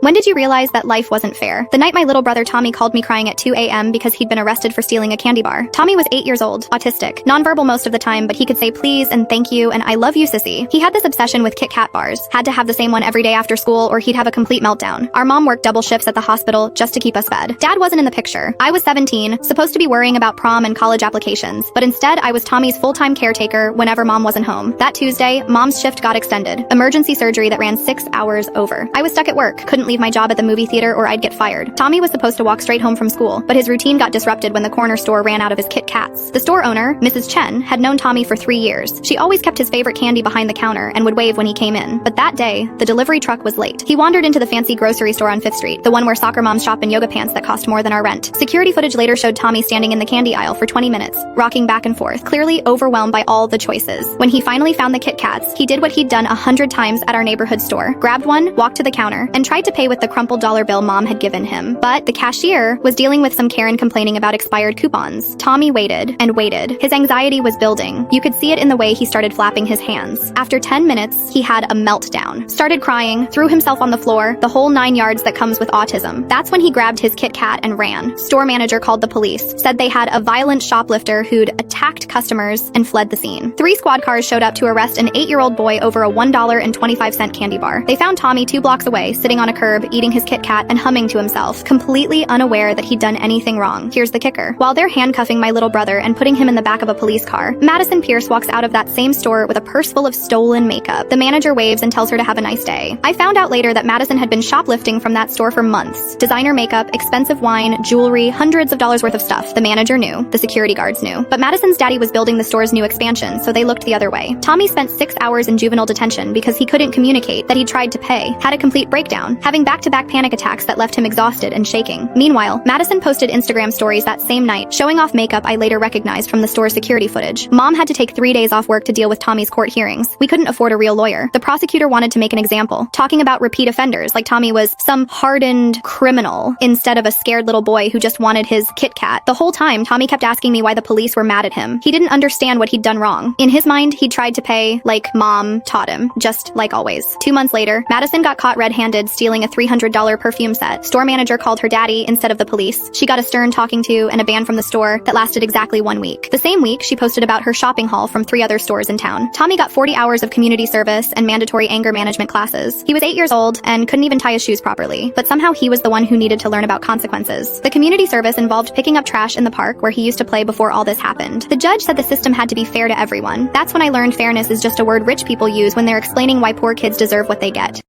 When did you realize that life wasn't fair? The night my little brother Tommy called me crying at 2 a.m. because he'd been arrested for stealing a candy bar. Tommy was 8 years old, autistic, nonverbal most of the time, but he could say please and thank you and I love you, sissy. He had this obsession with Kit Kat bars, had to have the same one every day after school or he'd have a complete meltdown. Our mom worked double shifts at the hospital just to keep us fed. Dad wasn't in the picture. I was 17, supposed to be worrying about prom and college applications, but instead I was Tommy's full-time caretaker whenever mom wasn't home. That Tuesday, mom's shift got extended. Emergency surgery that ran 6 hours over. I was stuck at work, couldn't leave my job at the movie theater or I'd get fired. Tommy was supposed to walk straight home from school, but his routine got disrupted when the corner store ran out of his Kit Kats. The store owner, Mrs. Chen, had known Tommy for 3 years. She always kept his favorite candy behind the counter and would wave when he came in. But that day, the delivery truck was late. He wandered into the fancy grocery store on 5th Street, the one where soccer moms shop in yoga pants that cost more than our rent. Security footage later showed Tommy standing in the candy aisle for 20 minutes, rocking back and forth, clearly overwhelmed by all the choices. When he finally found the Kit Kats, he did what he'd done 100 times at our neighborhood store, grabbed one, walked to the counter, and tried to pay with the crumpled dollar bill mom had given him. But the cashier was dealing with some Karen complaining about expired coupons. Tommy waited and waited. His anxiety was building. You could see it in the way he started flapping his hands. After 10 minutes, he had a meltdown. Started crying, threw himself on the floor, the whole 9 yards that comes with autism. That's when he grabbed his Kit Kat and ran. Store manager called the police, said they had a violent shoplifter who'd attacked customers and fled the scene. 3 squad cars showed up to arrest an 8-year-old boy over a $1.25 candy bar. They found Tommy 2 blocks away, sitting on a curb, eating his Kit Kat and humming to himself, completely unaware that he'd done anything wrong. Here's the kicker. While they're handcuffing my little brother and putting him in the back of a police car, Madison Pierce walks out of that same store with a purse full of stolen makeup. The manager waves and tells her to have a nice day. I found out later that Madison had been shoplifting from that store for months. Designer makeup, expensive wine, jewelry, hundreds of dollars worth of stuff. The manager knew. The security guards knew. But Madison's daddy was building the store's new expansion, so they looked the other way. Tommy spent 6 hours in juvenile detention because he couldn't communicate that he tried to pay, had a complete breakdown, having back-to-back panic attacks that left him exhausted and shaking. Meanwhile, Madison posted Instagram stories that same night, showing off makeup I later recognized from the store's security footage. Mom had to take 3 days off work to deal with Tommy's court hearings. We couldn't afford a real lawyer. The prosecutor wanted to make an example, talking about repeat offenders, like Tommy was some hardened criminal instead of a scared little boy who just wanted his Kit Kat. The whole time, Tommy kept asking me why the police were mad at him. He didn't understand what he'd done wrong. In his mind, he'd tried to pay like mom taught him, just like always. 2 months later, Madison got caught red-handed stealing a $300 perfume set. Store manager called her daddy instead of the police. She got a stern talking to and a ban from the store that lasted exactly 1 week. The same week, she posted about her shopping haul from 3 other stores in town. Tommy got 40 hours of community service and mandatory anger management classes. He was 8 years old and couldn't even tie his shoes properly, but somehow he was the one who needed to learn about consequences. The community service involved picking up trash in the park where he used to play before all this happened. The judge said the system had to be fair to everyone. That's when I learned fairness is just a word rich people use when they're explaining why poor kids deserve what they get.